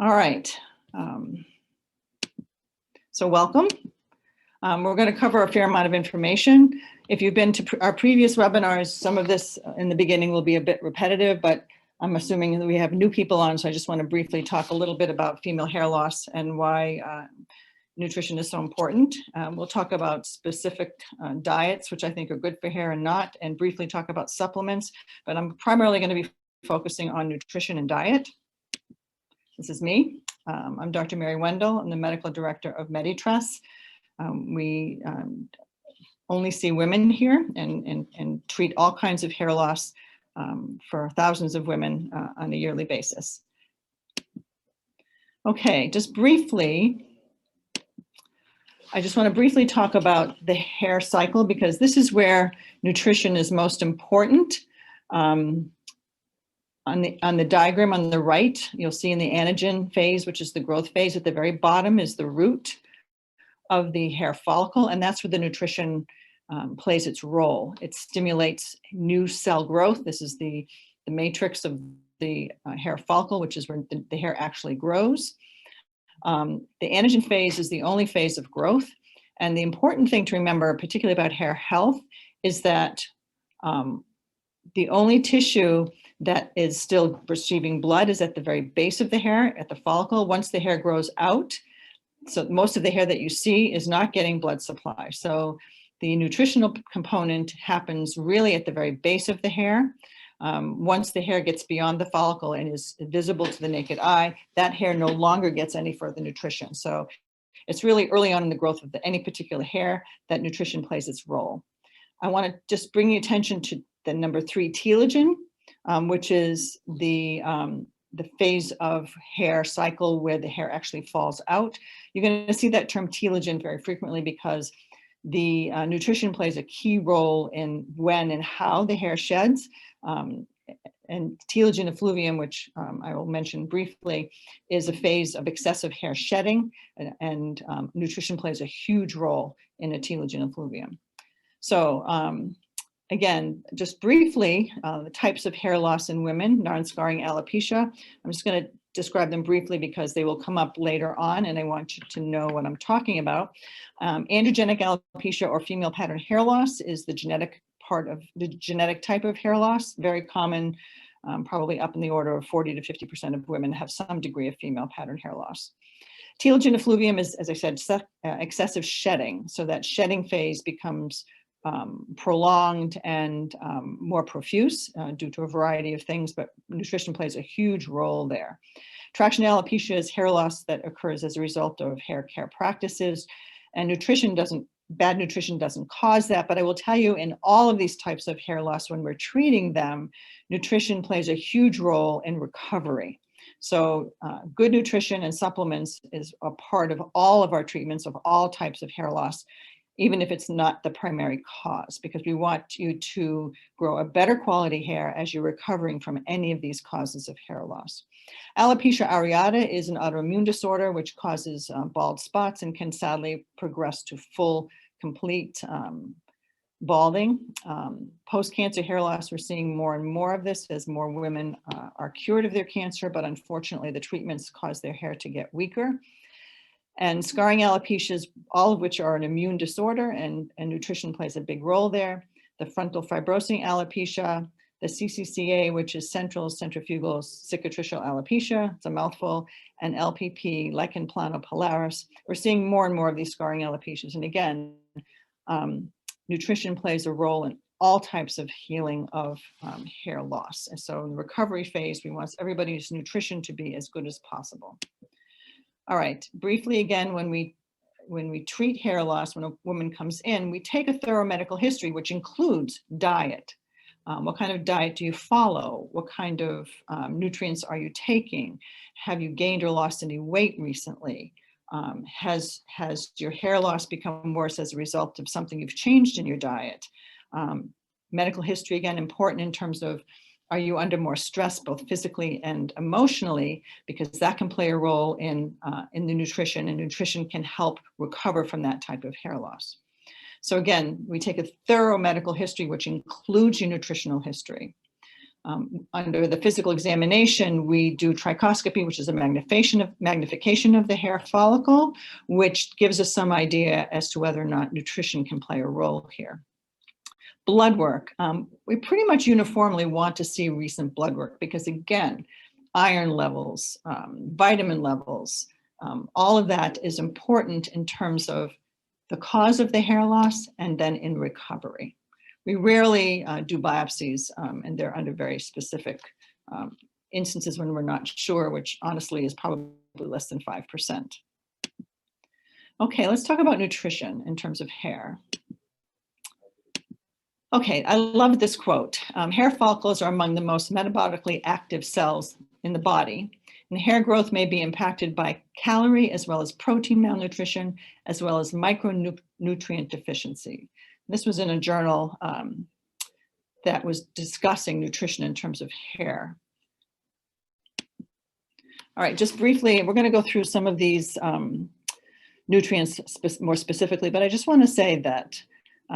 All right. So welcome. We're going to cover a fair amount of information. If you've been to our previous webinars, some of this in the beginning will be a bit repetitive, but I'm assuming that we have new people on, so I just want to briefly talk a little bit about female hair loss and why nutrition is so important. We'll talk about specific diets, which I think are good for hair and not, and briefly talk about supplements, but I'm primarily going to be focusing on nutrition and diet. This is me. I'm Dr. Mary Wendell. I'm the medical director of Medi Tresse. We only see women here and treat all kinds of hair loss for thousands of women on a yearly basis. Okay, just briefly, I just want to briefly talk about the hair cycle because this is where nutrition is most important. On the diagram on the right, you'll see in the anagen phase, which is the growth phase, at the very bottom is the root of the hair follicle, and that's where the nutrition plays its role. It stimulates new cell growth. This is the matrix of the hair follicle, which is where the hair actually grows. The anagen phase is the only phase of growth, and the important thing to remember, particularly about hair health, is that the only tissue that is still receiving blood is at the very base of the hair, at the follicle. Once the hair grows out, so most of the hair that you see is not getting blood supply. So the nutritional component happens really at the very base of the hair. Once the hair gets beyond the follicle and is visible to the naked eye, that hair no longer gets any further nutrition. So it's really early on in the growth of any particular hair that nutrition plays its role. I want to just bring your attention to the number 3 telogen, which is the phase of hair cycle where the hair actually falls out. You're going to see that term telogen very frequently because the nutrition plays a key role in when and how the hair sheds. And telogen effluvium, which I will mention briefly, is a phase of excessive hair shedding, and nutrition plays a huge role in a telogen effluvium. So again, just briefly, the types of hair loss in women, non-scarring alopecia. I'm just going to describe them briefly because they will come up later on and I want you to know what I'm talking about. Androgenic alopecia or female pattern hair loss is the genetic part of the genetic type of hair loss, very common, probably up in the order of 40 to 50% of women have some degree of female pattern hair loss. Telogen effluvium is, as I said, excessive shedding. So that shedding phase becomes prolonged and more profuse due to a variety of things, but nutrition plays a huge role there. Traction alopecia is hair loss that occurs as a result of hair care practices, and bad nutrition doesn't cause that, but I will tell you in all of these types of hair loss, when we're treating them, nutrition plays a huge role in recovery. So good nutrition and supplements is a part of all of our treatments of all types of hair loss, even if it's not the primary cause, because we want you to grow a better quality hair as you're recovering from any of these causes of hair loss. Alopecia areata is an autoimmune disorder which causes bald spots and can sadly progress to full, complete balding. Post-cancer hair loss, we're seeing more and more of this as more women are cured of their cancer, but unfortunately the treatments cause their hair to get weaker. And scarring alopecias, all of which are an immune disorder, and nutrition plays a big role there. The frontal fibrosing alopecia, the CCCA, which is central centrifugal cicatricial alopecia, it's a mouthful, and LPP, lichen planopilaris. We're seeing more and more of these scarring alopecias. And again, nutrition plays a role in all types of healing of hair loss. And so in the recovery phase, we want everybody's nutrition to be as good as possible. All right, briefly again, when we treat hair loss, when a woman comes in, we take a thorough medical history, which includes diet. What kind of diet do you follow? What kind of nutrients are you taking? Have you gained or lost any weight recently? Has your hair loss become worse as a result of something you've changed in your diet? Medical history, again, important in terms of, are you under more stress, both physically and emotionally? Because that can play a role in the nutrition, and nutrition can help recover from that type of hair loss. So again, we take a thorough medical history, which includes your nutritional history. Under the physical examination, we do trichoscopy, which is a magnification of the hair follicle, which gives us some idea as to whether or not nutrition can play a role here. Blood work. We pretty much uniformly want to see recent blood work because, again, iron levels, vitamin levels, all of that is important in terms of the cause of the hair loss and then in recovery. We rarely do biopsies, and they're under very specific instances when we're not sure, which honestly is probably less than 5%. Okay, let's talk about nutrition in terms of hair. Okay, I love this quote. Hair follicles are among the most metabolically active cells in the body, and hair growth may be impacted by calorie as well as protein malnutrition, as well as micronutrient deficiency. This was in a journal that was discussing nutrition in terms of hair. All right, just briefly, we're going to go through some of these nutrients more specifically, but I just want to say that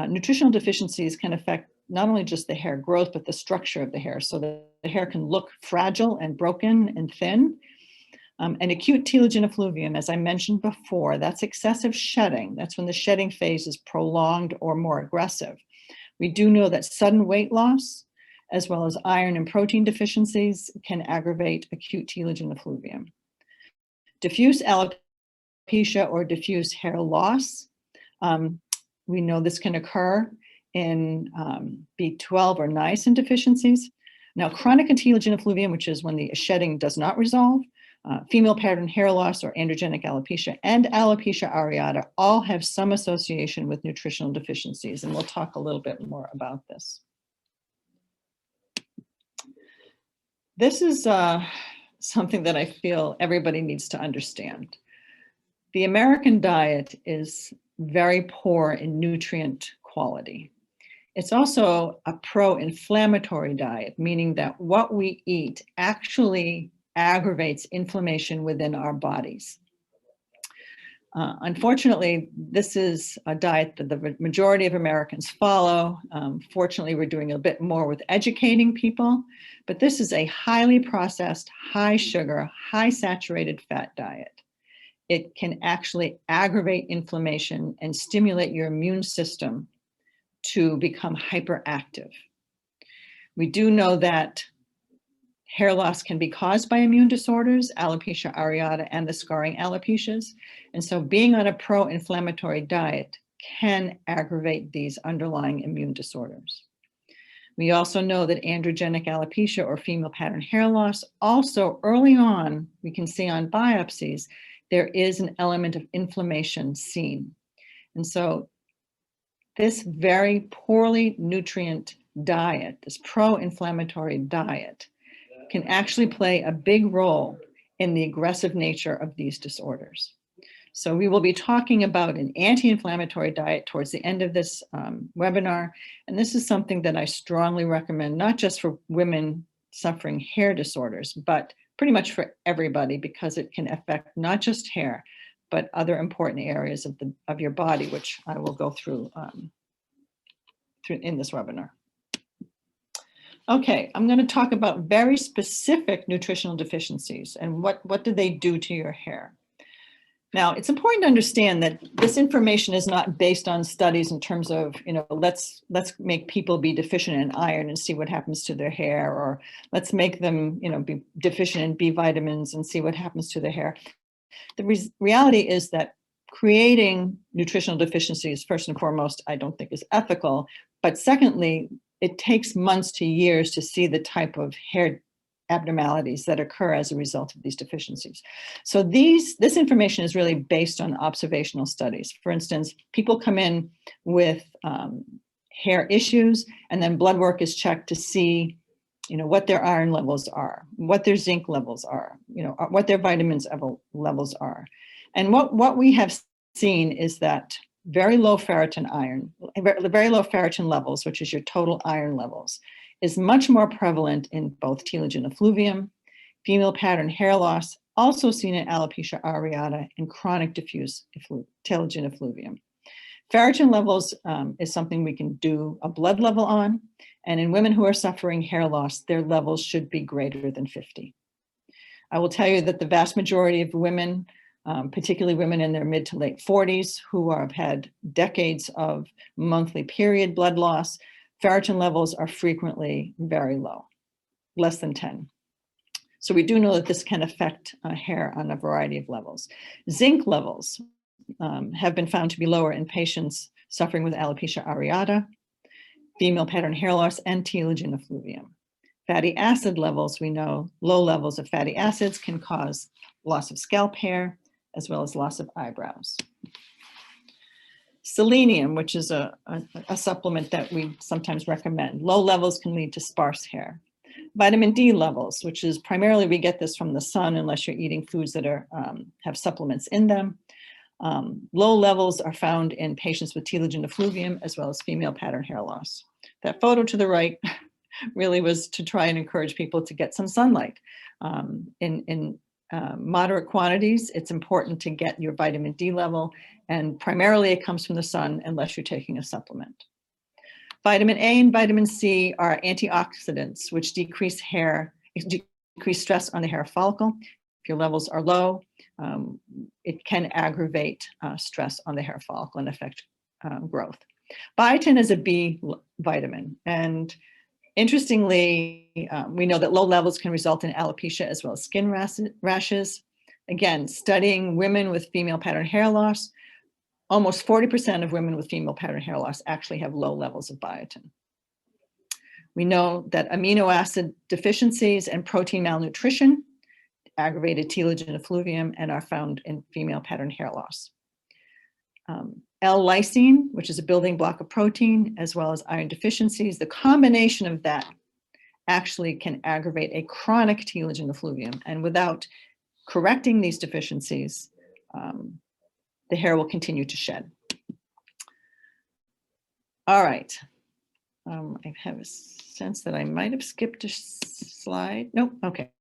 nutritional deficiencies can affect not only just the hair growth, but the structure of the hair. So the hair can look fragile and broken and thin. And acute telogen effluvium, as I mentioned before, that's excessive shedding. That's when the shedding phase is prolonged or more aggressive. We do know that sudden weight loss, as well as iron and protein deficiencies, can aggravate acute telogen effluvium. Diffuse alopecia or diffuse hair loss, we know this can occur in B12 or niacin deficiencies. Now, chronic telogen effluvium, which is when the shedding does not resolve, female pattern hair loss or androgenic alopecia, and alopecia areata all have some association with nutritional deficiencies, and we'll talk a little bit more about this. This is something that I feel everybody needs to understand. The American diet is very poor in nutrient quality. It's also a pro-inflammatory diet, meaning that what we eat actually aggravates inflammation within our bodies. Unfortunately, this is a diet that the majority of Americans follow. Fortunately, we're doing a bit more with educating people, but this is a highly processed, high sugar, high saturated fat diet. It can actually aggravate inflammation and stimulate your immune system to become hyperactive. We do know that hair loss can be caused by immune disorders, alopecia areata, and the scarring alopecias. And so being on a pro-inflammatory diet can aggravate these underlying immune disorders. We also know that androgenic alopecia or female pattern hair loss, also early on, we can see on biopsies, there is an element of inflammation seen. And so this very poorly nutrient diet, this pro-inflammatory diet, can actually play a big role in the aggressive nature of these disorders. So we will be talking about an anti-inflammatory diet towards the end of this webinar. And this is something that I strongly recommend, not just for women suffering hair disorders, but pretty much for everybody, because it can affect not just hair, but other important areas of your body, which I will go through in this webinar. Okay, I'm going to talk about very specific nutritional deficiencies and what do they do to your hair. Now, it's important to understand that this information is not based on studies in terms of, let's make people be deficient in iron and see what happens to their hair, or let's make them, be deficient in B vitamins and see what happens to their hair. The reality is that creating nutritional deficiencies, first and foremost, I don't think is ethical, but secondly, it takes months to years to see the type of hair abnormalities that occur as a result of these deficiencies. So this information is really based on observational studies. For instance, people come in with hair issues, and then blood work is checked to see, what their iron levels are, what their zinc levels are, what their vitamins levels are. And what we have seen is that very low ferritin levels, which is your total iron levels, is much more prevalent in both telogen effluvium, female pattern hair loss, also seen in alopecia areata, and chronic diffuse telogen effluvium. Ferritin levels is something we can do a blood level on. And in women who are suffering hair loss, their levels should be greater than 50. I will tell you that the vast majority of women, particularly women in their mid to late 40s who have had decades of monthly period blood loss, ferritin levels are frequently very low, less than 10. So we do know that this can affect hair on a variety of levels. Zinc levels have been found to be lower in patients suffering with alopecia areata, female pattern hair loss, and telogen effluvium. Fatty acid levels, we know low levels of fatty acids can cause loss of scalp hair, as well as loss of eyebrows. Selenium, which is a supplement that we sometimes recommend. Low levels can lead to sparse hair. Vitamin D levels, which is primarily we get this from the sun unless you're eating foods that are have supplements in them. Low levels are found in patients with telogen effluvium as well as female pattern hair loss. That photo to the right really was to try and encourage people to get some sunlight. In moderate quantities, it's important to get your vitamin D level, and primarily it comes from the sun unless you're taking a supplement. Vitamin A and vitamin C are antioxidants, which decrease stress on the hair follicle. If your levels are low, it can aggravate stress on the hair follicle and affect growth. Biotin is a B vitamin, and interestingly, we know that low levels can result in alopecia as well as skin rashes. Again, studying women with female pattern hair loss, almost 40% of women with female pattern hair loss actually have low levels of biotin. We know that amino acid deficiencies and protein malnutrition aggravated telogen effluvium and are found in female pattern hair loss. L-lysine, which is a building block of protein, as well as iron deficiencies, the combination of that actually can aggravate a chronic telogen effluvium. And without correcting these deficiencies, the hair will continue to shed. All right. I have a sense that I might have skipped a slide. Nope, okay.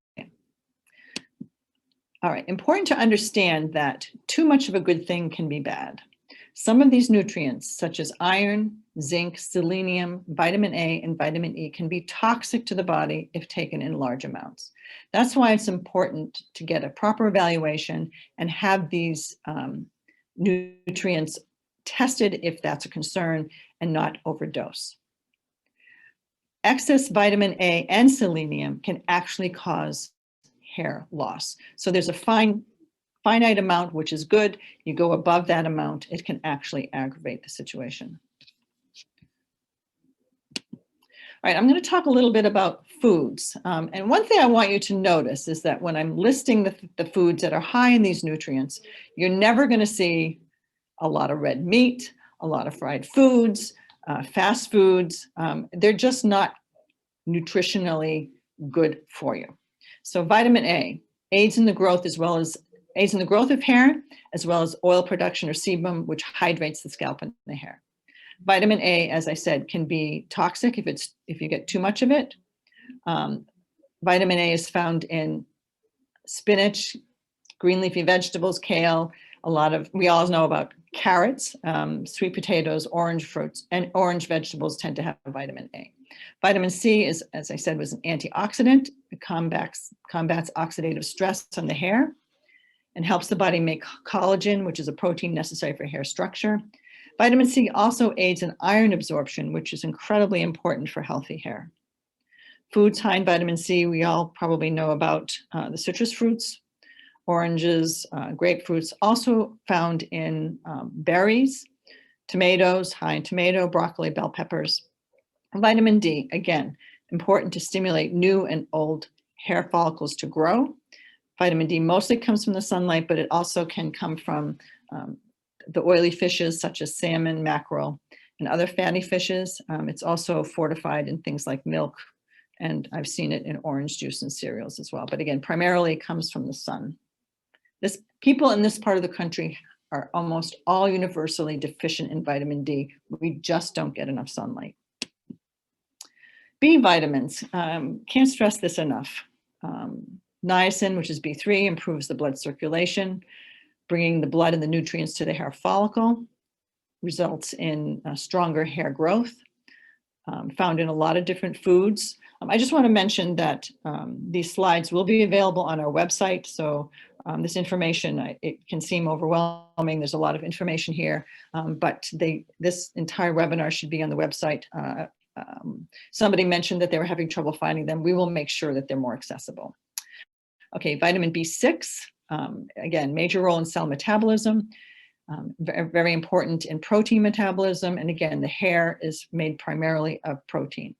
All right, important to understand that too much of a good thing can be bad. Some of these nutrients, such as iron, zinc, selenium, vitamin A, and vitamin E, can be toxic to the body if taken in large amounts. That's why it's important to get a proper evaluation and have these nutrients tested if that's a concern and not overdose. Excess vitamin A and selenium can actually cause hair loss. So there's a finite amount, which is good. You go above that amount, it can actually aggravate the situation. All right, I'm going to talk a little bit about foods. And one thing I want you to notice is that when I'm listing the foods that are high in these nutrients, you're never going to see a lot of red meat, a lot of fried foods, fast foods. They're just not nutritionally good for you. So vitamin A aids in the growth of hair, as well as oil production or sebum, which hydrates the scalp and the hair. Vitamin A, as I said, can be toxic if you get too much of it. Vitamin A is found in spinach, green leafy vegetables, kale, we all know about carrots, sweet potatoes, orange fruits, and orange vegetables tend to have vitamin A. Vitamin C is, as I said, was an antioxidant. It combats oxidative stress on the hair and helps the body make collagen, which is a protein necessary for hair structure. Vitamin C also aids in iron absorption, which is incredibly important for healthy hair. Foods high in vitamin C, we all probably know about the citrus fruits, oranges, grapefruits, also found in berries, tomatoes, high in tomato, broccoli, bell peppers. Vitamin D, again, important to stimulate new and old hair follicles to grow. Vitamin D mostly comes from the sunlight, but it also can come from the oily fishes such as salmon, mackerel, and other fatty fishes. It's also fortified in things like milk, and I've seen it in orange juice and cereals as well. But again, primarily it comes from the sun. People in this part of the country are almost all universally deficient in vitamin D. We just don't get enough sunlight. B vitamins, can't stress this enough. Niacin, which is B3, improves the blood circulation, bringing the blood and the nutrients to the hair follicle. results in stronger hair growth, found in a lot of different foods. I just want to mention that these slides will be available on our website. So this information, it can seem overwhelming. There's a lot of information here, but this entire webinar should be on the website. Somebody mentioned that they were having trouble finding them. We will make sure that they're more accessible. Okay, vitamin B6, again, major role in cell metabolism, very important in protein metabolism. And again, the hair is made primarily of protein.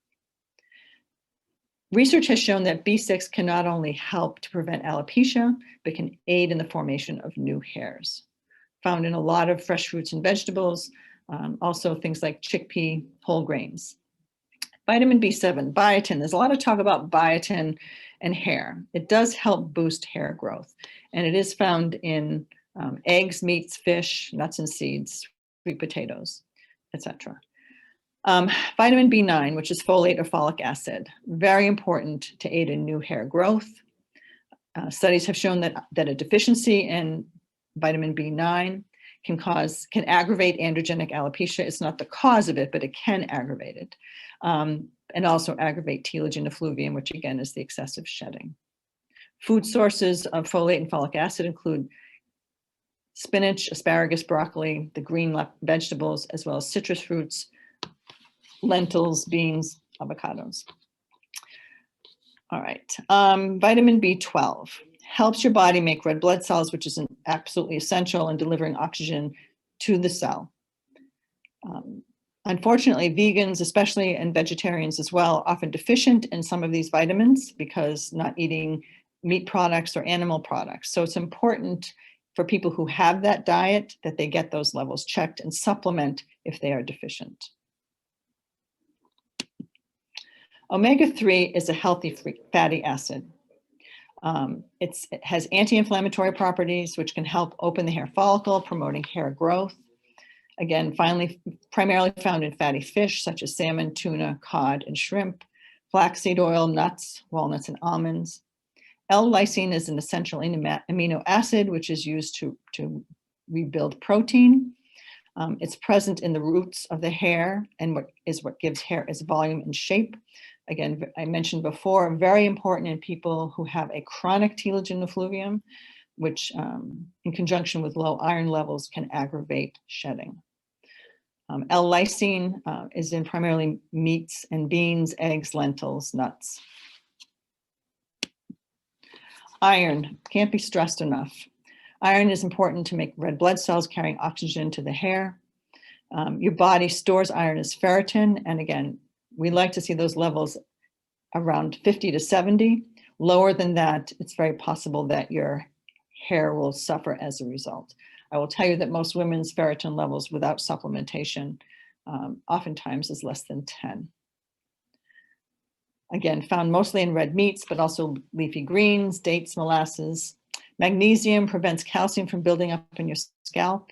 Research has shown that B6 can not only help to prevent alopecia, but can aid in the formation of new hairs. Found in a lot of fresh fruits and vegetables, also things like chickpea, whole grains. Vitamin B7, biotin. There's a lot of talk about biotin and hair. It does help boost hair growth, and it is found in eggs, meats, fish, nuts and seeds, sweet potatoes, etc. Vitamin B9, which is folate or folic acid, very important to aid in new hair growth. Studies have shown that a deficiency in vitamin B9 can aggravate androgenic alopecia. It's not the cause of it, but it can aggravate it. And also aggravate telogen effluvium, which again is the excessive shedding. Food sources of folate and folic acid include spinach, asparagus, broccoli, the green vegetables, as well as citrus fruits, lentils, beans, avocados. All right, vitamin B12 helps your body make red blood cells, which is absolutely essential in delivering oxygen to the cell. Unfortunately, vegans, especially, and vegetarians as well, are often deficient in some of these vitamins because not eating meat products or animal products. So it's important for people who have that diet that they get those levels checked and supplement if they are deficient. Omega-3 is a healthy fatty acid. It has anti-inflammatory properties, which can help open the hair follicle, promoting hair growth. Again, primarily found in fatty fish, such as salmon, tuna, cod, and shrimp, flaxseed oil, nuts, walnuts, and almonds. L-lysine is an essential amino acid, which is used to rebuild protein. It's present in the roots of the hair and what gives hair its volume and shape. Again, I mentioned before, very important in people who have a chronic telogen effluvium, which in conjunction with low iron levels can aggravate shedding. L-lysine is in primarily meats and beans, eggs, lentils, nuts. Iron, can't be stressed enough. Iron is important to make red blood cells carrying oxygen to the hair. Your body stores iron as ferritin, and again, we like to see those levels around 50 to 70. Lower than that, it's very possible that your hair will suffer as a result. I will tell you that most women's ferritin levels without supplementation oftentimes is less than 10. Again, found mostly in red meats, but also leafy greens, dates, molasses. Magnesium prevents calcium from building up in your scalp,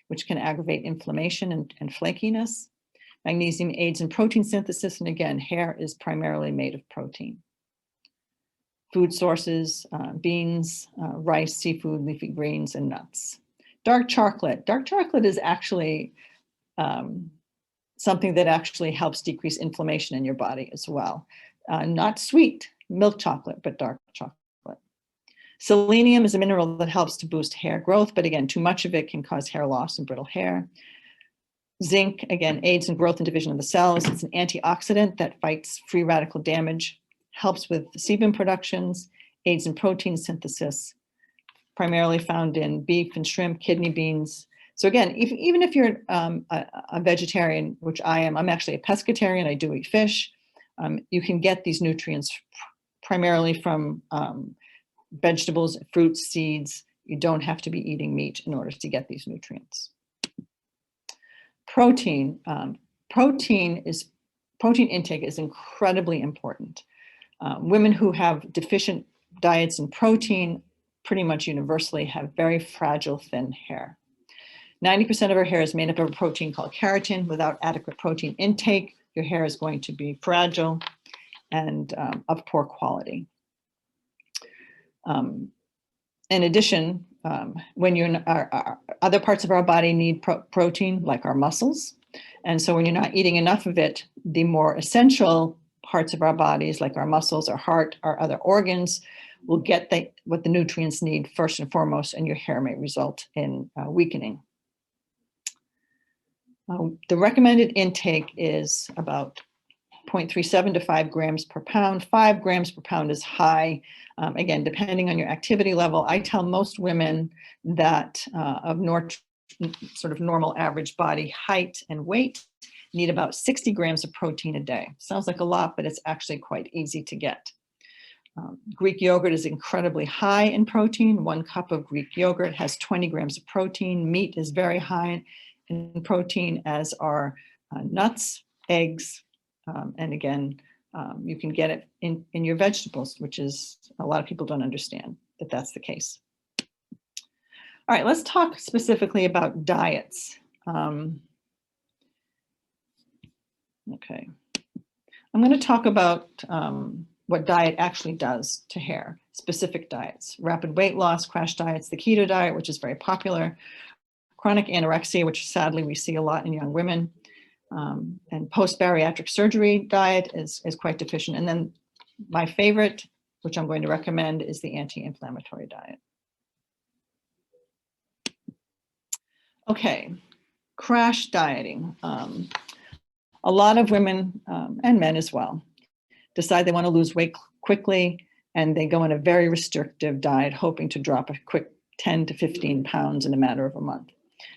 which can aggravate inflammation and flakiness. Magnesium aids in protein synthesis, and again, hair is primarily made of protein. Food sources, beans, rice, seafood, leafy greens, and nuts. Dark chocolate. Dark chocolate is actually something that actually helps decrease inflammation in your body as well. Not sweet milk chocolate, but dark chocolate. Selenium is a mineral that helps to boost hair growth, but again, too much of it can cause hair loss and brittle hair. Zinc, again, aids in growth and division of the cells. It's an antioxidant that fights free radical damage, helps with sebum productions, aids in protein synthesis, primarily found in beef and shrimp, kidney beans. So again, even if you're a vegetarian, which I am, I'm actually a pescatarian, I do eat fish, you can get these nutrients primarily from vegetables, fruits, seeds. You don't have to be eating meat in order to get these nutrients. Protein. Protein intake is incredibly important. Women who have deficient diets in protein pretty much universally have very fragile, thin hair. 90% of our hair is made up of a protein called keratin. Without adequate protein intake, your hair is going to be fragile and of poor quality. In addition, when you're our other parts of our body need protein, like our muscles. And so when you're not eating enough of it, the more essential parts of our bodies, like our muscles, our heart, our other organs, will get what the nutrients need first and foremost, and your hair may result in weakening. The recommended intake is about 0.37 to 5 grams per pound. 5 grams per pound is high. Again, depending on your activity level, I tell most women that sort of normal average body height and weight need about 60 grams of protein a day. Sounds like a lot, but it's actually quite easy to get. Greek yogurt is incredibly high in protein. 1 cup of Greek yogurt has 20 grams of protein. Meat is very high in protein, as are nuts, eggs, and again, you can get it in your vegetables, which is, a lot of people don't understand that that's the case. All right, let's talk specifically about diets. Okay, I'm going to talk about what diet actually does to hair, specific diets: rapid weight loss, crash diets, the keto diet, which is very popular, chronic anorexia, which sadly we see a lot in young women, and post-bariatric surgery diet is quite deficient. And then my favorite, which I'm going to recommend, is the anti-inflammatory diet. Okay, crash dieting. A lot of women and men as well decide they want to lose weight quickly, and they go on a very restrictive diet, hoping to drop a quick 10 to 15 pounds in a matter of a month.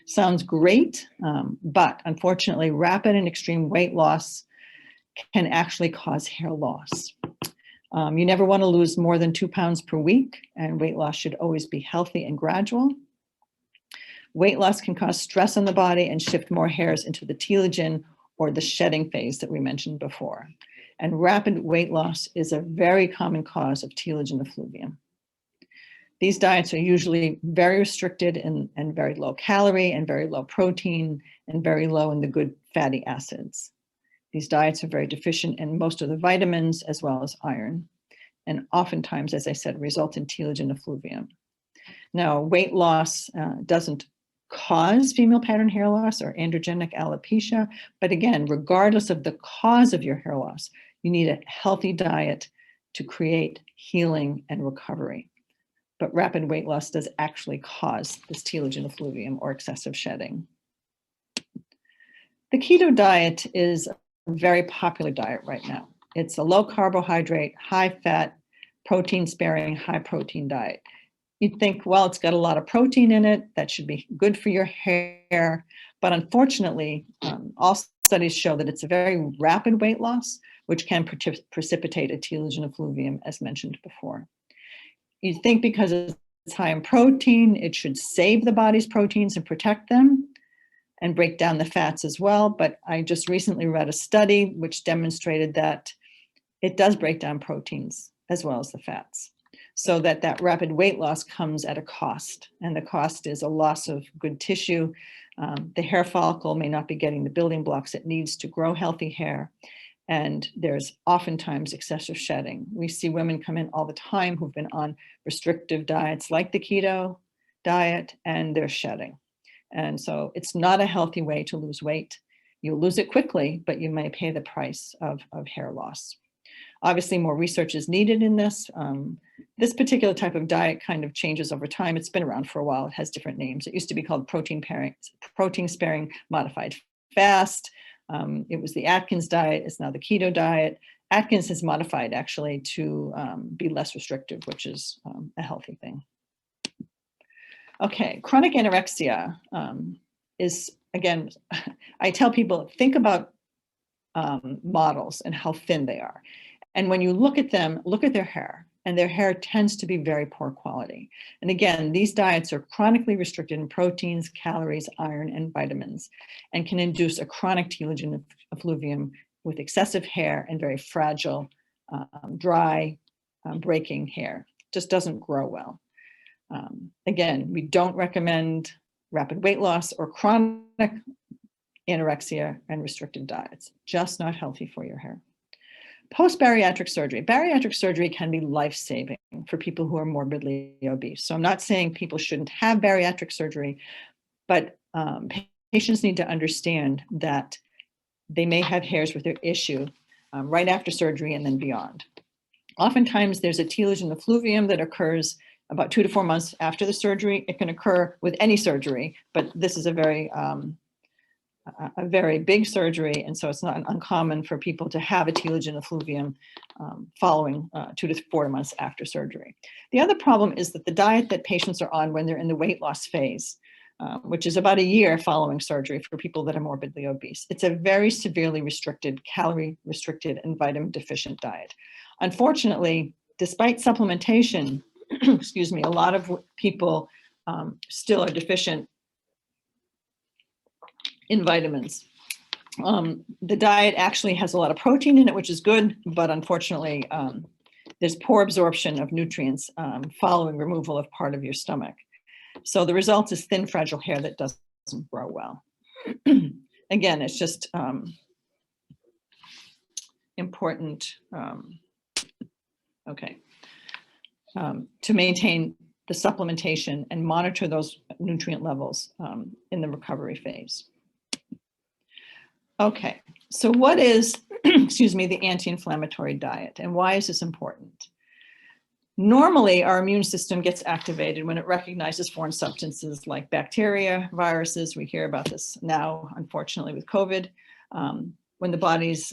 Sounds great, but unfortunately, rapid and extreme weight loss can actually cause hair loss. You never want to lose more than 2 pounds per week, and weight loss should always be healthy and gradual. Weight loss can cause stress on the body and shift more hairs into the telogen, or the shedding phase that we mentioned before. And rapid weight loss is a very common cause of telogen effluvium. These diets are usually very restricted and very low calorie and very low protein and very low in the good fatty acids. These diets are very deficient in most of the vitamins as well as iron, and oftentimes, as I said, result in telogen effluvium. Now, weight loss doesn't cause female pattern hair loss or androgenic alopecia, but again, regardless of the cause of your hair loss, you need a healthy diet to create healing and recovery. But rapid weight loss does actually cause this telogen effluvium or excessive shedding. The keto diet is a very popular diet right now. It's a low carbohydrate, high fat, protein sparing, high protein diet. You'd think, well, it's got a lot of protein in it, that should be good for your hair. But unfortunately, all studies show that it's a very rapid weight loss, which can precipitate a telogen effluvium, as mentioned before. You'd think because it's high in protein, it should save the body's proteins and protect them and break down the fats as well. But I just recently read a study which demonstrated that it does break down proteins as well as the fats. So that rapid weight loss comes at a cost, and the cost is a loss of good tissue. The hair follicle may not be getting the building blocks it needs to grow healthy hair, and there's oftentimes excessive shedding. We see women come in all the time who've been on restrictive diets like the keto diet, and they're shedding. And so it's not a healthy way to lose weight. You'll lose it quickly, but you may pay the price of hair loss. Obviously, more research is needed in this. This particular type of diet kind of changes over time. It's been around for a while. It has different names. It used to be called protein sparing modified fast. It was the Atkins diet. It's now the keto diet. Atkins has modified actually to be less restrictive, which is a healthy thing. Okay, chronic anorexia is, again, I tell people, think about models and how thin they are. And when you look at them, look at their hair, and their hair tends to be very poor quality. And again, these diets are chronically restricted in proteins, calories, iron, and vitamins, and can induce a chronic telogen effluvium with excessive hair and very fragile, dry, breaking hair. Just doesn't grow well. Again, we don't recommend rapid weight loss or chronic anorexia and restrictive diets, just not healthy for your hair. Post-bariatric surgery. Bariatric surgery can be life-saving for people who are morbidly obese. So I'm not saying people shouldn't have bariatric surgery, but patients need to understand that they may have hairs with their issue right after surgery and then beyond. Oftentimes there's a telogen in the fluvium that occurs about 2 to 4 months after the surgery. It can occur with any surgery, but this is a very big surgery, and so it's not uncommon for people to have a telogen effluvium following 2 to 4 months after surgery. The other problem is that the diet that patients are on when they're in the weight loss phase, which is about a year following surgery for people that are morbidly obese, it's a very severely restricted, calorie restricted, and vitamin deficient diet. Unfortunately, despite supplementation, excuse me, a lot of people still are deficient in vitamins. The diet actually has a lot of protein in it, which is good, but unfortunately, there's poor absorption of nutrients following removal of part of your stomach. So the result is thin, fragile hair that doesn't grow well. Again, it's just important, to maintain the supplementation and monitor those nutrient levels in the recovery phase. Okay, so what is, excuse me, the anti-inflammatory diet, and why is this important? Normally, our immune system gets activated when it recognizes foreign substances like bacteria, viruses. We hear about this now, unfortunately, with COVID. When the body's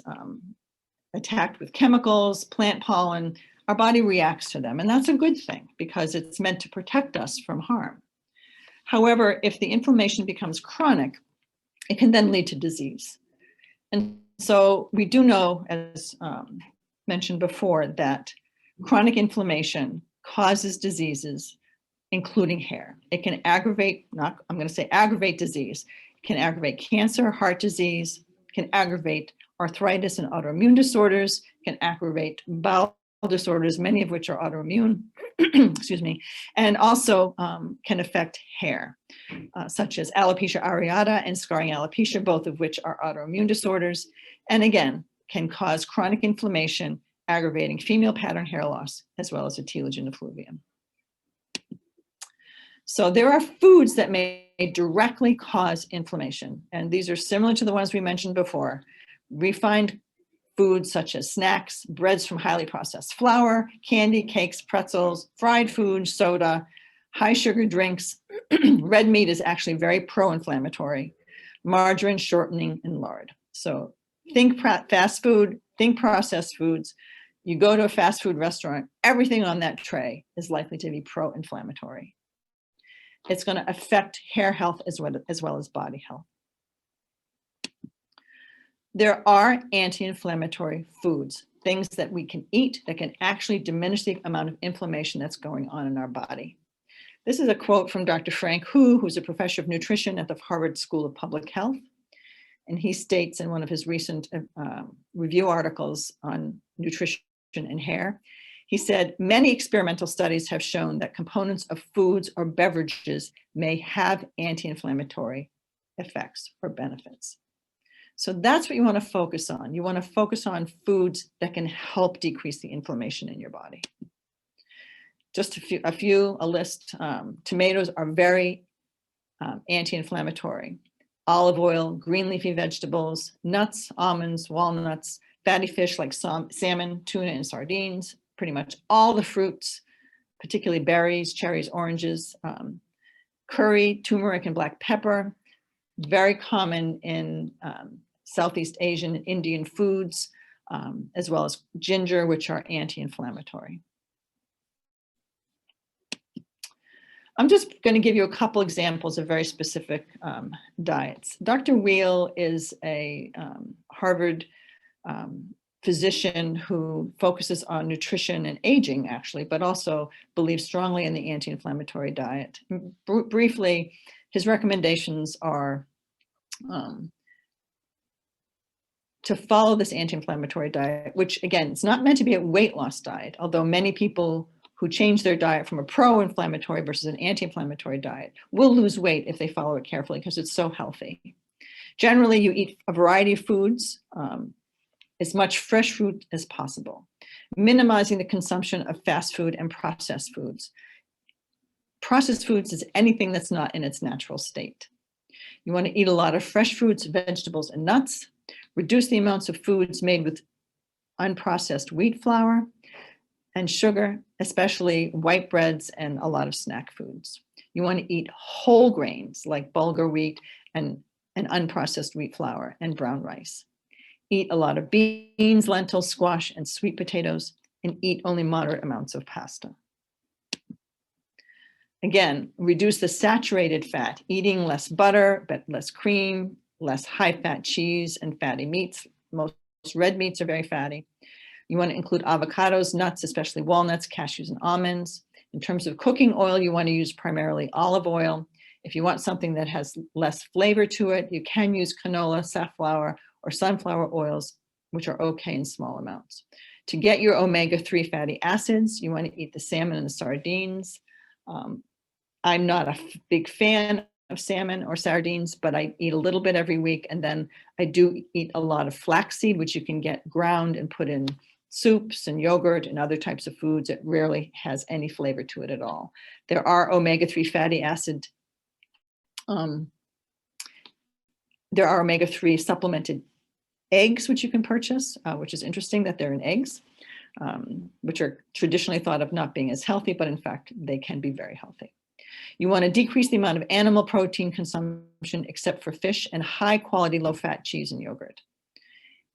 attacked with chemicals, plant pollen, our body reacts to them, and that's a good thing because it's meant to protect us from harm. However, if the inflammation becomes chronic, it can then lead to disease. And so we do know, as mentioned before, that chronic inflammation causes diseases, including hair. It can aggravate, I'm going to say aggravate disease. It can aggravate cancer, heart disease, can aggravate arthritis and autoimmune disorders, can aggravate bowel disorders, many of which are autoimmune, excuse me, and also can affect hair, such as alopecia areata and scarring alopecia, both of which are autoimmune disorders, and again, can cause chronic inflammation, aggravating female pattern hair loss, as well as a telogen effluvium. So there are foods that may directly cause inflammation, and these are similar to the ones we mentioned before. Refined foods such as snacks, breads from highly processed flour, candy, cakes, pretzels, fried food, soda, high sugar drinks. Red meat is actually very pro-inflammatory. Margarine, shortening, and lard. So think fast food, think processed foods. You go to a fast food restaurant, everything on that tray is likely to be pro-inflammatory. It's going to affect hair health as well as body health. There are anti-inflammatory foods, things that we can eat that can actually diminish the amount of inflammation that's going on in our body. This is a quote from Dr. Frank Hu, who's a professor of nutrition at the Harvard School of Public Health. And he states in one of his recent review articles on nutrition and hair, he said, many experimental studies have shown that components of foods or beverages may have anti-inflammatory effects or benefits. So that's what you want to focus on. You want to focus on foods that can help decrease the inflammation in your body. Just a list. Tomatoes are very anti-inflammatory. Olive oil, green leafy vegetables, nuts, almonds, walnuts, fatty fish like salmon, tuna, and sardines, pretty much all the fruits, particularly berries, cherries, oranges, curry, turmeric, and black pepper, very common in Southeast Asian and Indian foods, as well as ginger, which are anti-inflammatory. I'm just going to give you a couple examples of very specific diets. Dr. Weil is a Harvard physician who focuses on nutrition and aging, actually, but also believes strongly in the anti-inflammatory diet. Briefly, his recommendations are to follow this anti-inflammatory diet, which again, it's not meant to be a weight loss diet, although many people who change their diet from a pro-inflammatory versus an anti-inflammatory diet will lose weight if they follow it carefully because it's so healthy. Generally, you eat a variety of foods, as much fresh fruit as possible, minimizing the consumption of fast food and processed foods. Processed foods is anything that's not in its natural state. You want to eat a lot of fresh fruits, vegetables, and nuts. Reduce the amounts of foods made with unprocessed wheat flour and sugar, especially white breads and a lot of snack foods. You want to eat whole grains like bulgur wheat and unprocessed wheat flour and brown rice. Eat a lot of beans, lentils, squash, and sweet potatoes, and eat only moderate amounts of pasta. Again, reduce the saturated fat, eating less butter, but less cream, less high-fat cheese and fatty meats. Most red meats are very fatty. You want to include avocados, nuts, especially walnuts, cashews, and almonds. In terms of cooking oil, you want to use primarily olive oil. If you want something that has less flavor to it, you can use canola, safflower, or sunflower oils, which are okay in small amounts. To get your omega-3 fatty acids, you want to eat the salmon and the sardines. I'm not a big fan of salmon or sardines, but I eat a little bit every week. And then I do eat a lot of flaxseed, which you can get ground and put in soups and yogurt and other types of foods. It rarely has any flavor to it at all. There are omega-3 fatty acid. There are omega-3 supplemented eggs, which you can purchase, which is interesting that they're in eggs, which are traditionally thought of not being as healthy, but in fact, they can be very healthy. You want to decrease the amount of animal protein consumption except for fish and high quality low fat cheese and yogurt.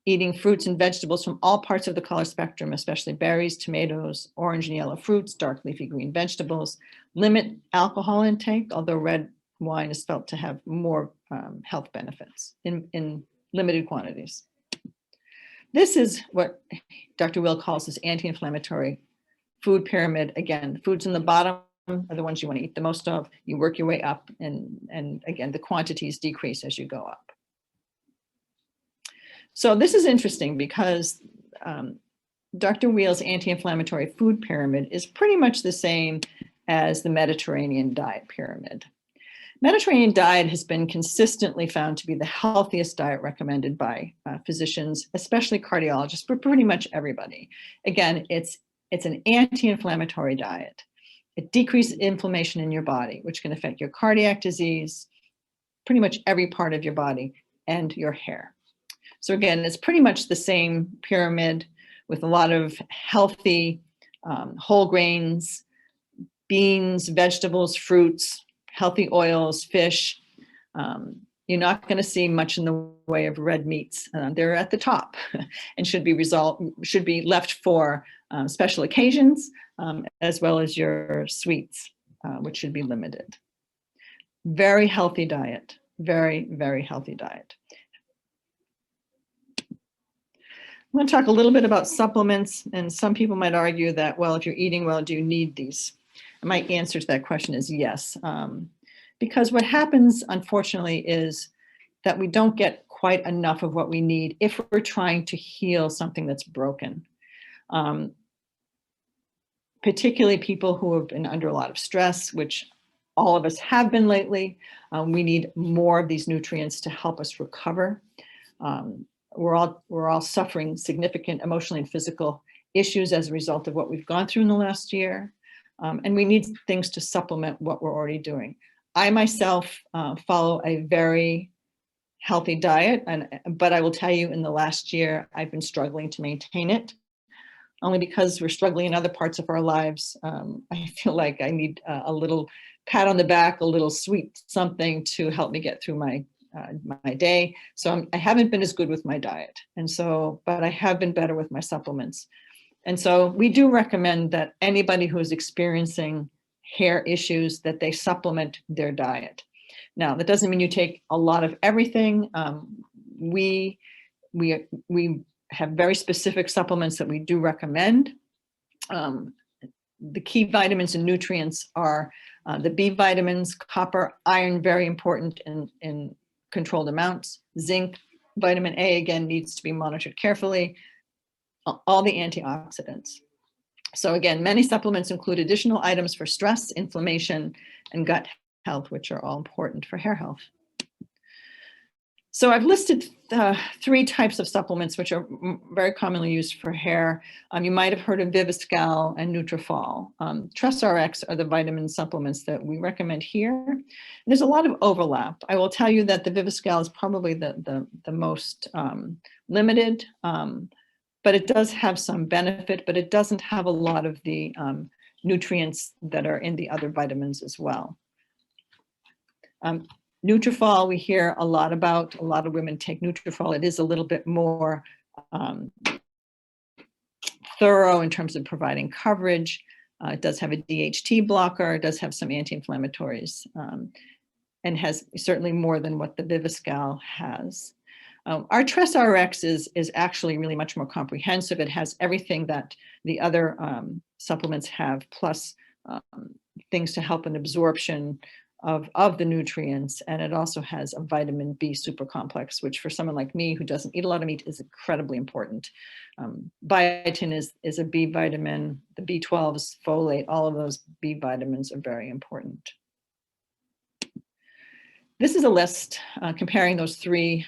Eating fruits and vegetables from all parts of the color spectrum, especially berries, tomatoes, orange and yellow fruits, dark leafy green vegetables. Limit alcohol intake, although red wine is felt to have more health benefits in limited quantities. This is what Dr. Will calls this anti-inflammatory food pyramid. Again, foods in the bottom are the ones you want to eat the most of. You work your way up, and again, the quantities decrease as you go up. So this is interesting because Dr. Weil's anti-inflammatory food pyramid is pretty much the same as the Mediterranean diet pyramid. Mediterranean diet has been consistently found to be the healthiest diet recommended by physicians, especially cardiologists, but pretty much everybody. Again, it's an anti-inflammatory diet. It decreases inflammation in your body, which can affect your cardiac disease, pretty much every part of your body, and your hair. So again, it's pretty much the same pyramid with a lot of healthy whole grains, beans, vegetables, fruits, healthy oils, fish. You're not going to see much in the way of red meats. They're at the top and should be left for special occasions, as well as your sweets, which should be limited. Very healthy diet, very, very healthy diet. I'm going to talk a little bit about supplements, and some people might argue that, well, if you're eating well, do you need these? And my answer to that question is yes, because what happens, unfortunately, is that we don't get quite enough of what we need if we're trying to heal something that's broken. Particularly people who have been under a lot of stress, which all of us have been lately. We need more of these nutrients to help us recover. We're all suffering significant emotional and physical issues as a result of what we've gone through in the last year. And we need things to supplement what we're already doing. I myself follow a very healthy diet, but I will tell you in the last year, I've been struggling to maintain it. Only because we're struggling in other parts of our lives. I feel like I need a little pat on the back, a little sweet something to help me get through my day. So I haven't been as good with my diet. But I have been better with my supplements. And so we do recommend that anybody who is experiencing hair issues, that they supplement their diet. Now, that doesn't mean you take a lot of everything. We have very specific supplements that we do recommend. The key vitamins and nutrients are the B vitamins, copper, iron, very important in controlled amounts, zinc, vitamin A, again, needs to be monitored carefully, all the antioxidants. So again, many supplements include additional items for stress, inflammation, and gut health, which are all important for hair health. So I've listed 3 types of supplements which are very commonly used for hair. You might have heard of Viviscal and Nutrafol. Tresse RX are the vitamin supplements that we recommend here. There's a lot of overlap. I will tell you that the Viviscal is probably the most limited, but it does have some benefit, but it doesn't have a lot of the nutrients that are in the other vitamins as well. Nutrafol, we hear a lot about. A lot of women take Nutrafol. It is a little bit more thorough in terms of providing coverage. It does have a DHT blocker. It does have some anti-inflammatories, and has certainly more than what the Viviscal has. Our Tresse RX is actually really much more comprehensive. It has everything that the other supplements have, plus things to help in absorption of the nutrients. And it also has a vitamin B super complex, which for someone like me who doesn't eat a lot of meat is incredibly important. Biotin is a B vitamin, the B12s, folate, all of those B vitamins are very important. This is a list comparing those 3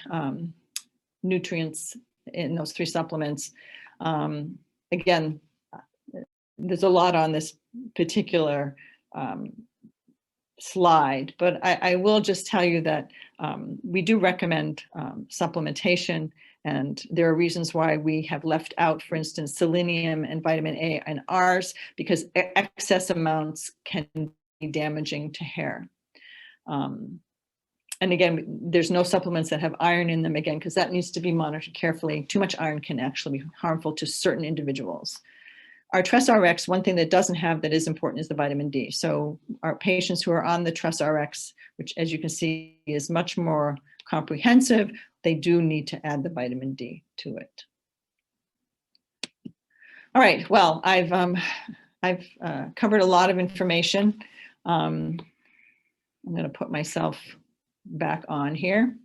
nutrients in those 3 supplements. Again, there's a lot on this particular slide, but I will just tell you that we do recommend supplementation, and there are reasons why we have left out, for instance, selenium and vitamin A and ours, because excess amounts can be damaging to hair. And again, there's no supplements that have iron in them, again, because that needs to be monitored carefully. Too much iron can actually be harmful to certain individuals. Our Tresse RX, one thing that doesn't have that is important is the vitamin D. So our patients who are on the Tresse RX, which as you can see is much more comprehensive, they do need to add the vitamin D to it. All right, well, I've covered a lot of information. I'm gonna put myself back on here.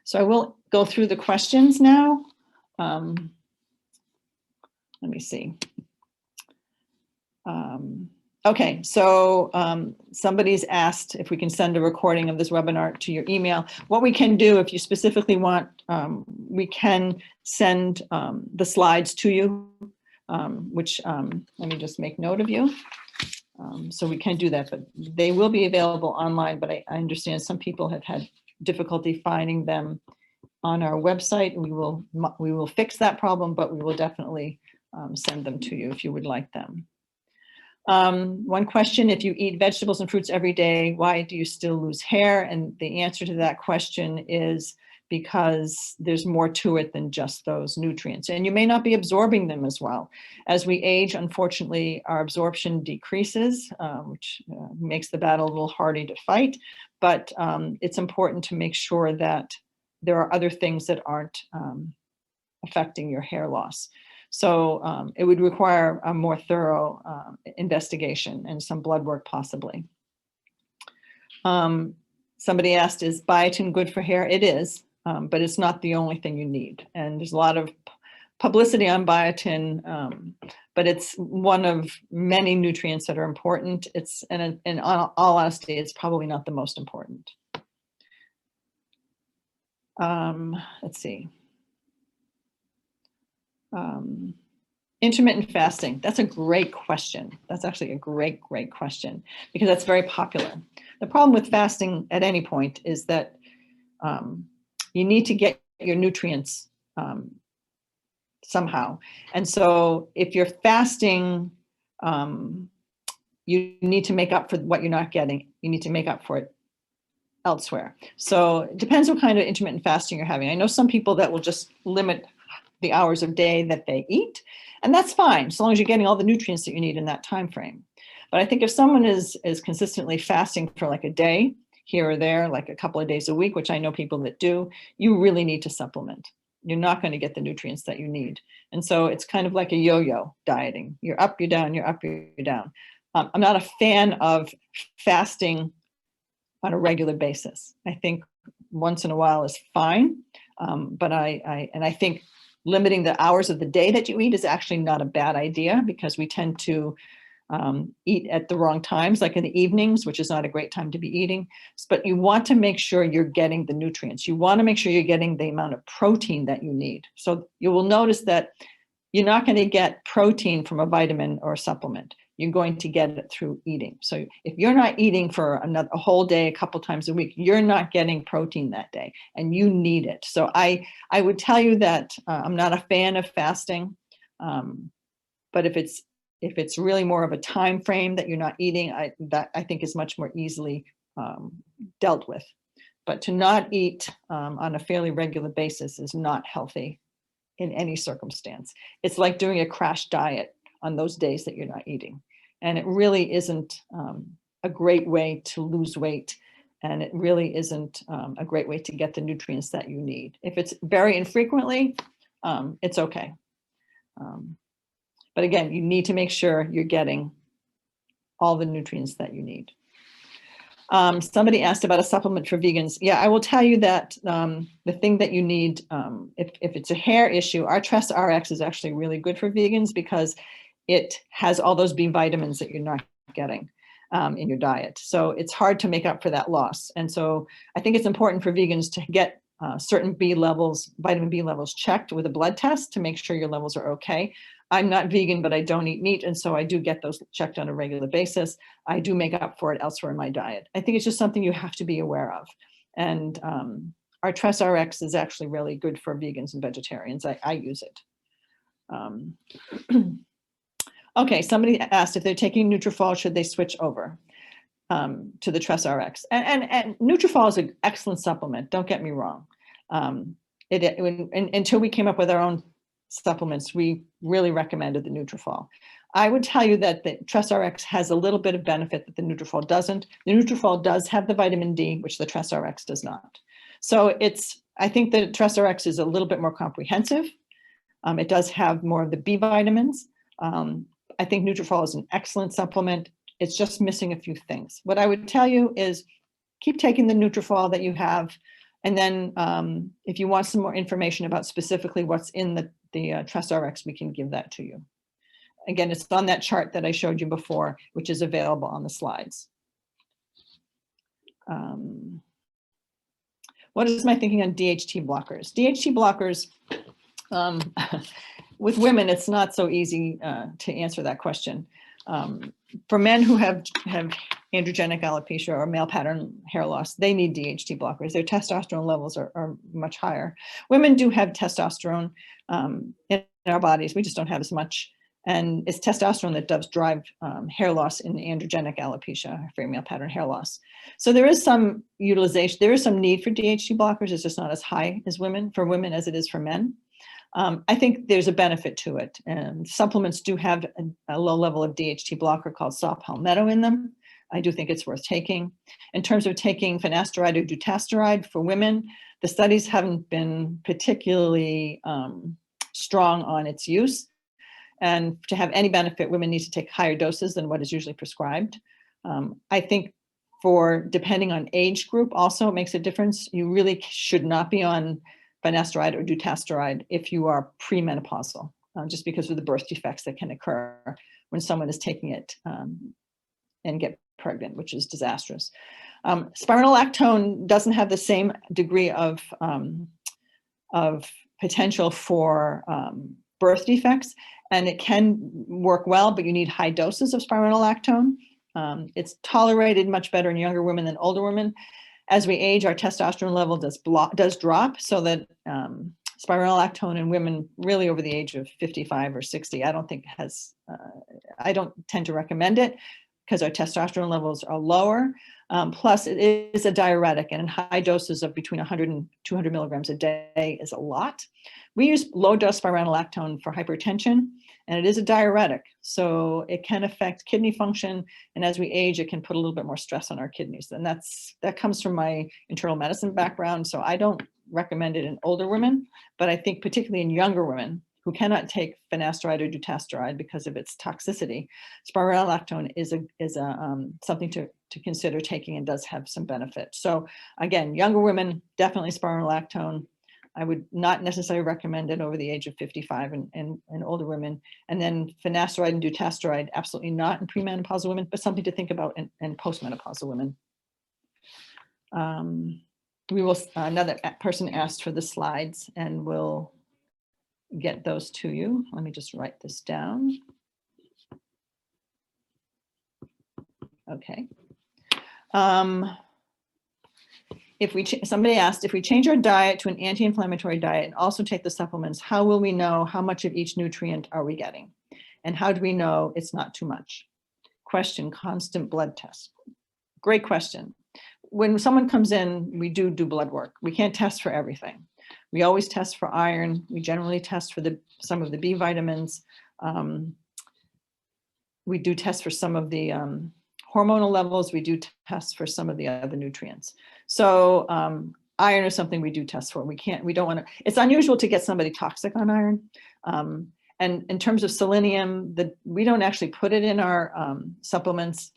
So I will go through the questions now. Let me see. Okay, so somebody's asked if we can send a recording of this webinar to your email. What we can do, if you specifically want, we can send the slides to you, which, let me just make note of you. So we can do that, but they will be available online, but I understand some people have had difficulty finding them on our website. We will fix that problem, but we will definitely send them to you if you would like them. One question, if you eat vegetables and fruits every day, why do you still lose hair? And the answer to that question is because there's more to it than just those nutrients. And you may not be absorbing them as well. As we age, unfortunately, our absorption decreases, which makes the battle a little harder to fight. But it's important to make sure that there are other things that aren't affecting your hair loss. So it would require a more thorough investigation and some blood work possibly. Somebody asked, is biotin good for hair? It is, but it's not the only thing you need. And there's a lot of publicity on biotin, but it's one of many nutrients that are important. It's, and in all honesty, it's probably not the most important. Let's see. Intermittent fasting, that's a great question. That's actually a great question, because that's very popular. The problem with fasting at any point is that you need to get your nutrients somehow. And so if you're fasting, you need to make up for what you're not getting. You need to make up for it elsewhere. So it depends what kind of intermittent fasting you're having. I know some people that will just limit the hours of day that they eat, and that's fine, as long as you're getting all the nutrients that you need in that time frame. But I think if someone is consistently fasting for like a day here or there, like a couple of days a week, which I know people that do, you really need to supplement. You're not going to get the nutrients that you need. And so it's kind of like a yo-yo dieting. You're up, you're down, you're up, you're down. I'm not a fan of fasting on a regular basis. I think once in a while is fine, but I think limiting the hours of the day that you eat is actually not a bad idea, because we tend to eat at the wrong times, like in the evenings, which is not a great time to be eating. But you want to make sure you're getting the nutrients. You want to make sure you're getting the amount of protein that you need. So you will notice that you're not going to get protein from a vitamin or a supplement. You're going to get it through eating. So if you're not eating for a whole day, a couple times a week, you're not getting protein that day, and you need it. So I would tell you that I'm not a fan of fasting, but if it's really more of a time frame that you're not eating, that I think is much more easily dealt with. But to not eat on a fairly regular basis is not healthy in any circumstance. It's like doing a crash diet on those days that you're not eating. And it really isn't a great way to lose weight. And it really isn't a great way to get the nutrients that you need. If it's very infrequently, it's okay. But again, you need to make sure you're getting all the nutrients that you need. Somebody asked about a supplement for vegans. Yeah, I will tell you that the thing that you need, if it's a hair issue, our Tresse RX is actually really good for vegans because it has all those B vitamins that you're not getting in your diet. So it's hard to make up for that loss. And so I think it's important for vegans to get certain vitamin B levels checked with a blood test to make sure your levels are okay. I'm not vegan, but I don't eat meat. And so I do get those checked on a regular basis. I do make up for it elsewhere in my diet. I think it's just something you have to be aware of. And our Tresse RX is actually really good for vegans and vegetarians. I use it. Okay, somebody asked if they're taking Nutrafol, should they switch over to the Tresse RX? And Nutrafol is an excellent supplement, don't get me wrong. Until we came up with our own supplements, we really recommended the Nutrafol. I would tell you that the Tresse RX has a little bit of benefit that the Nutrafol doesn't. The Nutrafol does have the vitamin D, which the Tresse RX does not. So I think the Tresse RX is a little bit more comprehensive. It does have more of the B vitamins. I think Nutrafol is an excellent supplement. It's just missing a few things. What I would tell you is keep taking the Nutrafol that you have. And then if you want some more information about specifically what's in the Tresse RX, we can give that to you. Again, it's on that chart that I showed you before, which is available on the slides. What is my thinking on DHT blockers? DHT blockers, with women, it's not so easy to answer that question. For men who have androgenic alopecia or male pattern hair loss, they need DHT blockers. Their testosterone levels are much higher. Women do have testosterone in our bodies. We just don't have as much. And it's testosterone that does drive hair loss in androgenic alopecia, for male pattern hair loss. So there is some utilization, there is some need for DHT blockers. It's just not as high as for women as it is for men. I think there's a benefit to it. And supplements do have a low level of DHT blocker called saw palmetto in them. I do think it's worth taking. In terms of taking finasteride or dutasteride for women, the studies haven't been particularly strong on its use. And to have any benefit, women need to take higher doses than what is usually prescribed. I think depending on age group also it makes a difference. You really should not be on finasteride or dutasteride if you are premenopausal, just because of the birth defects that can occur when someone is taking it and get pregnant, which is disastrous. Spironolactone doesn't have the same degree of potential for birth defects, and it can work well, but you need high doses of spironolactone. It's tolerated much better in younger women than older women. As we age, our testosterone level does drop, so that spironolactone in women really over the age of 55 or 60, I don't tend to recommend it because our testosterone levels are lower. Plus, it is a diuretic, and in high doses of between 100 and 200 milligrams a day is a lot. We use low-dose spironolactone for hypertension, and it is a diuretic, so it can affect kidney function, and as we age, it can put a little bit more stress on our kidneys, and that comes from my internal medicine background, so I don't recommend it in older women, but I think particularly in younger women who cannot take finasteride or dutasteride because of its toxicity, spironolactone is something to consider taking and does have some benefit. So again, younger women, definitely spironolactone. I would not necessarily recommend it over the age of 55 and older women. And then finasteride and dutasteride, absolutely not in premenopausal women, but something to think about in postmenopausal women. Another person asked for the slides, and we'll get those to you. Let me just write this down. Okay. Somebody asked, if we change our diet to an anti-inflammatory diet and also take the supplements, how will we know how much of each nutrient are we getting? And how do we know it's not too much? Question, constant blood test. Great question. When someone comes in, we do blood work. We can't test for everything. We always test for iron. We generally test for some of the B vitamins. We do test for some of the hormonal levels. We do test for some of the other nutrients. So iron is something we do test for. We don't want to, it's unusual to get somebody toxic on iron. And in terms of selenium, we don't actually put it in our supplements.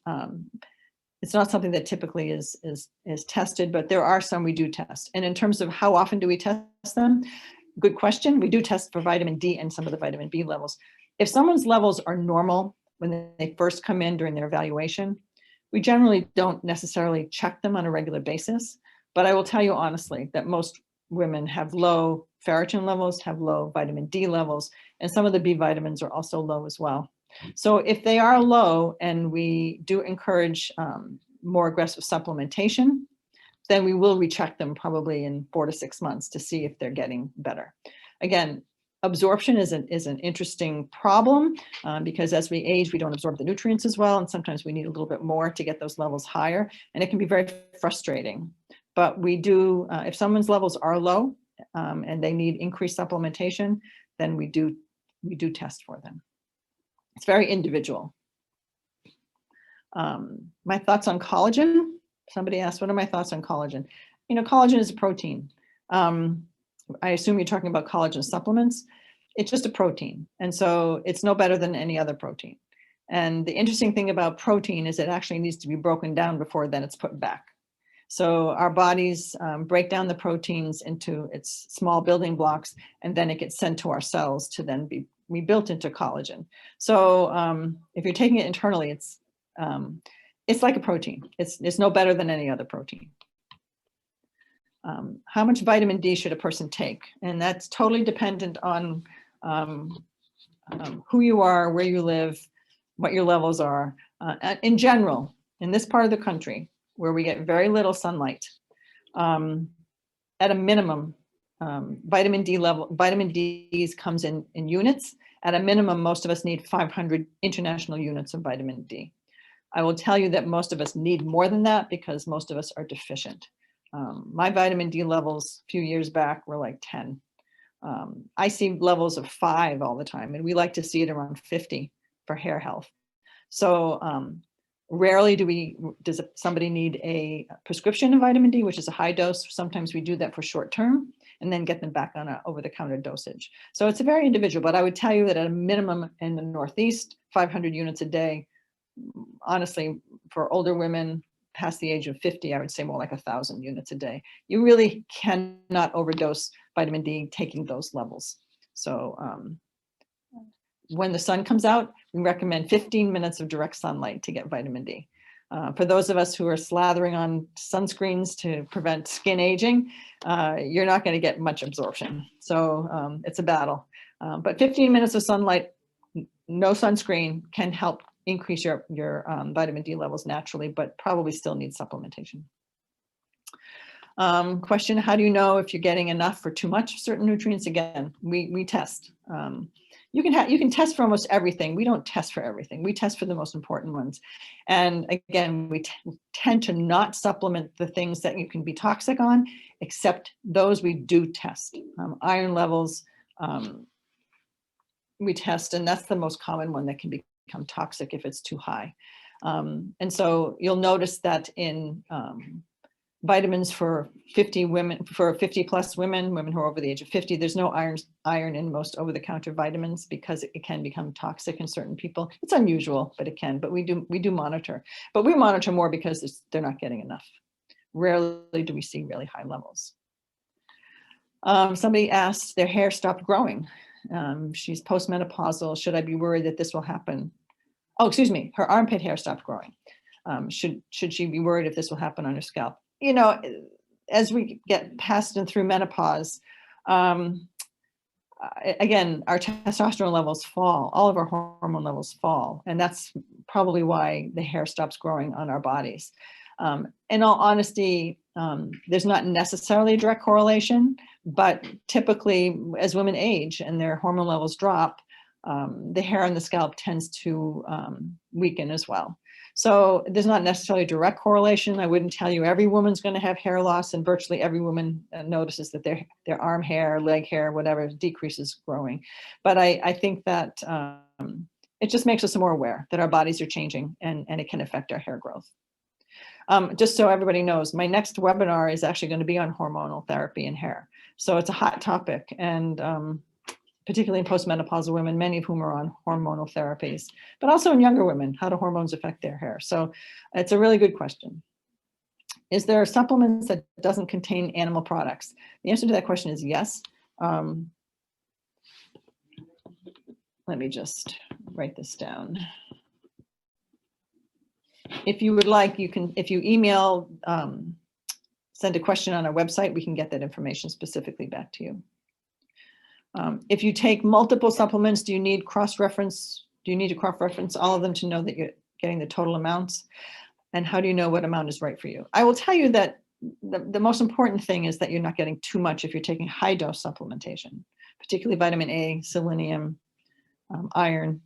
It's not something that typically is tested, but there are some we do test. And in terms of how often do we test them? Good question. We do test for vitamin D and some of the vitamin B levels. If someone's levels are normal when they first come in during their evaluation, we generally don't necessarily check them on a regular basis. But I will tell you honestly that most women have low ferritin levels, have low vitamin D levels, and some of the B vitamins are also low as well. So if they are low and we do encourage more aggressive supplementation, then we will recheck them probably in 4 to 6 months to see if they're getting better. Again, absorption is an interesting problem because as we age, we don't absorb the nutrients as well. And sometimes we need a little bit more to get those levels higher. And it can be very frustrating. But we do, if someone's levels are low and they need increased supplementation, then we do test for them. It's very individual. My thoughts on collagen. Somebody asked, what are my thoughts on collagen? You know, collagen is a protein. I assume you're talking about collagen supplements. It's just a protein. And so it's no better than any other protein. And the interesting thing about protein is it actually needs to be broken down before then it's put back. So our bodies break down the proteins into its small building blocks, and then it gets sent to our cells to then be rebuilt into collagen. So if you're taking it internally, it's like a protein. It's no better than any other protein. How much vitamin D should a person take? And that's totally dependent on who you are, where you live, what your levels are. In general, in this part of the country, where we get very little sunlight, at a minimum, vitamin D comes in units. At a minimum, most of us need 500 international units of vitamin D. I will tell you that most of us need more than that because most of us are deficient. My vitamin D levels a few years back were like 10. I see levels of 5 all the time, and we like to see it around 50 for hair health. So rarely does somebody need a prescription of vitamin D, which is a high dose. Sometimes we do that for short term and then get them back on an over-the-counter dosage. So it's a very individual, but I would tell you that at a minimum in the Northeast, 500 units a day. Honestly, for older women past the age of 50, I would say more like 1,000 units a day. You really cannot overdose vitamin D taking those levels. So when the sun comes out, we recommend 15 minutes of direct sunlight to get vitamin D. For those of us who are slathering on sunscreens to prevent skin aging, you're not going to get much absorption. So it's a battle. But 15 minutes of sunlight, no sunscreen, can help increase your vitamin D levels naturally, but probably still need supplementation. Question, how do you know if you're getting enough or too much of certain nutrients? Again, we test. You can test for almost everything. We don't test for everything. We test for the most important ones. And again, we tend to not supplement the things that you can be toxic on, except those we do test. Iron levels, we test, and that's the most common one that can become toxic if it's too high. And so you'll notice that in vitamins for 50 plus women who are over the age of 50, there's no iron in most over-the-counter vitamins because it can become toxic in certain people. It's unusual, but it can. But we do monitor. But we monitor more because they're not getting enough. Rarely do we see really high levels. Somebody asked, their hair stopped growing. She's postmenopausal. Should I be worried that this will happen? Oh, excuse me, her armpit hair stopped growing. Should she be worried if this will happen on her scalp? You know, as we get past and through menopause, again, our testosterone levels fall, all of our hormone levels fall, and that's probably why the hair stops growing on our bodies. In all honesty, there's not necessarily a direct correlation, but typically as women age and their hormone levels drop, the hair on the scalp tends to weaken as well. So there's not necessarily a direct correlation. I wouldn't tell you every woman's going to have hair loss, and virtually every woman notices that their arm hair, leg hair, whatever, decreases growing. But I think that it just makes us more aware that our bodies are changing and it can affect our hair growth. Just so everybody knows, my next webinar is actually going to be on hormonal therapy and hair. So it's a hot topic, and particularly in postmenopausal women, many of whom are on hormonal therapies, but also in younger women, how do hormones affect their hair? So it's a really good question. Is there supplements that doesn't contain animal products? The answer to that question is yes. Let me just write this down. If you would like, you can, if you email, send a question on our website, we can get that information specifically back to you. If you take multiple supplements, do you need cross-reference? Do you need to cross-reference all of them to know that you're getting the total amounts? And how do you know what amount is right for you? I will tell you that the most important thing is that you're not getting too much if you're taking high-dose supplementation, particularly vitamin A, selenium, iron,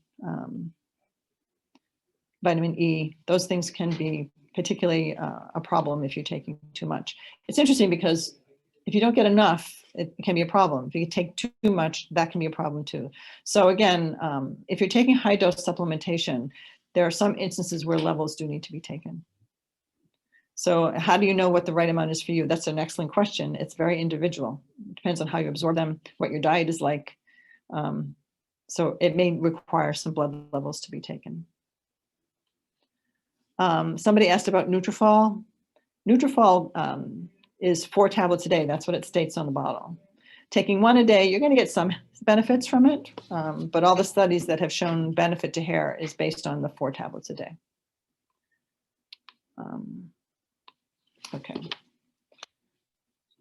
vitamin E. Those things can be particularly a problem if you're taking too much. It's interesting because if you don't get enough, it can be a problem. If you take too much, that can be a problem too. So again, if you're taking high dose supplementation, there are some instances where levels do need to be taken. So how do you know what the right amount is for you? That's an excellent question. It's very individual. It depends on how you absorb them, what your diet is like. So it may require some blood levels to be taken. Somebody asked about Nutrafol. Nutrafol is 4 tablets a day. That's what it states on the bottle. Taking 1 a day, you're going to get some benefits from it, but all the studies that have shown benefit to hair is based on the 4 tablets a day. Okay. Let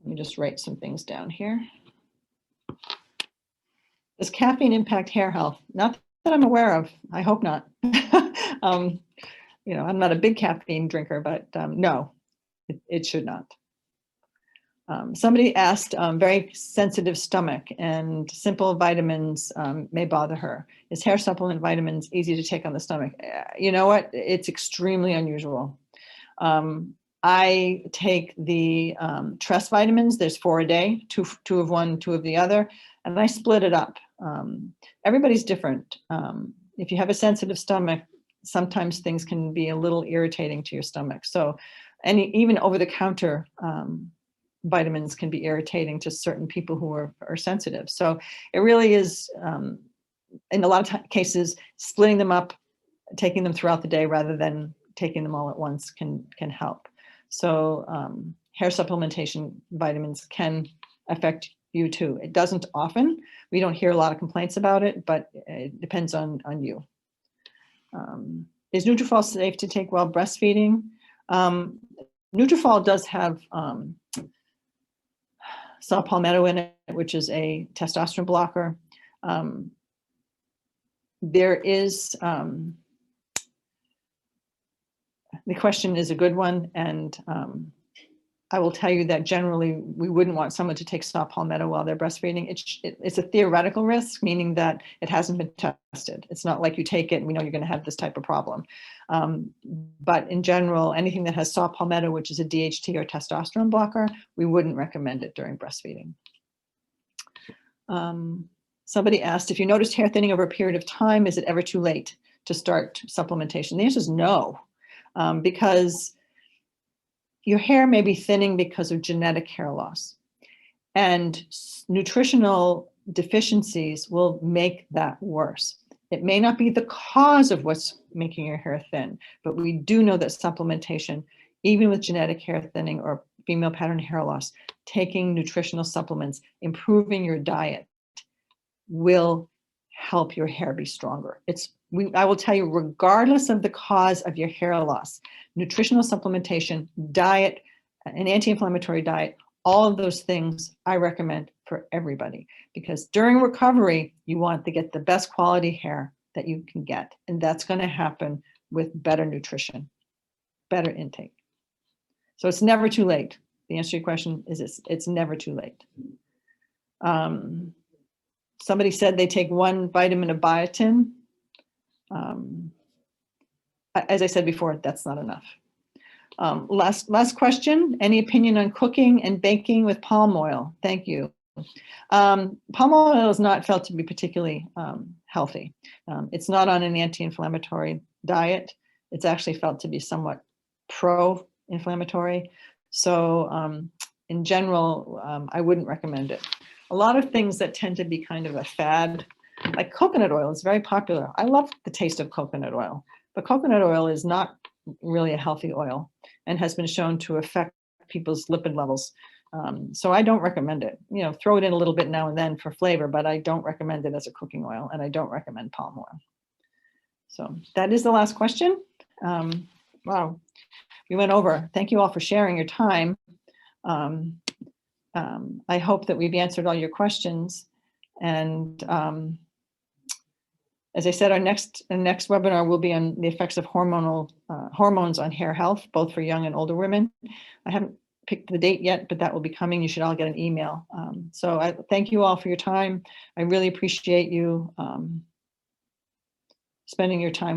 me just write some things down here. Does caffeine impact hair health? Not that I'm aware of. I hope not. You know, I'm not a big caffeine drinker, but no, it should not. Somebody asked, very sensitive stomach and simple vitamins may bother her. Is hair supplement vitamins easy to take on the stomach? You know what? It's extremely unusual. I take the Tresse vitamins. There's 4 a day, two of one, 2 of the other, and I split it up. Everybody's different. If you have a sensitive stomach, sometimes things can be a little irritating to your stomach. So even over-the-counter vitamins can be irritating to certain people who are sensitive. So it really is, in a lot of cases, splitting them up, taking them throughout the day rather than taking them all at once can help. So hair supplementation vitamins can affect you too. It doesn't often. We don't hear a lot of complaints about it, but it depends on you. Is Nutrafol safe to take while breastfeeding? Nutrafol does have saw palmetto in it, which is a testosterone blocker. There is, the question is a good one, and I will tell you that generally we wouldn't want someone to take saw palmetto while they're breastfeeding. It's a theoretical risk, meaning that it hasn't been tested. It's not like you take it and we know you're going to have this type of problem. But in general, anything that has saw palmetto, which is a DHT or testosterone blocker, we wouldn't recommend it during breastfeeding. Somebody asked, if you noticed hair thinning over a period of time, is it ever too late to start supplementation? The answer is no, because your hair may be thinning because of genetic hair loss, and nutritional deficiencies will make that worse. It may not be the cause of what's making your hair thin, but we do know that supplementation, even with genetic hair thinning or female pattern hair loss, taking nutritional supplements, improving your diet will help your hair be stronger. I will tell you, regardless of the cause of your hair loss, nutritional supplementation, diet, an anti-inflammatory diet, all of those things I recommend for everybody, because during recovery, you want to get the best quality hair that you can get. And that's going to happen with better nutrition, better intake. So it's never too late. The answer to your question is it's never too late. Somebody said they take 1 vitamin of biotin. As I said before, that's not enough. Last question, any opinion on cooking and baking with palm oil? Thank you. Palm oil is not felt to be particularly healthy. It's not on an anti-inflammatory diet. It's actually felt to be somewhat pro-inflammatory. So in general, I wouldn't recommend it. A lot of things that tend to be kind of a fad, like coconut oil is very popular. I love the taste of coconut oil, but coconut oil is not really a healthy oil and has been shown to affect people's lipid levels. So I don't recommend it. You know, throw it in a little bit now and then for flavor, but I don't recommend it as a cooking oil, and I don't recommend palm oil. So that is the last question. Wow, we went over. Thank you all for sharing your time. I hope that we've answered all your questions. And as I said, our next webinar will be on the effects of hormones on hair health, both for young and older women. I haven't picked the date yet, but that will be coming. You should all get an email. So I thank you all for your time. I really appreciate you spending your time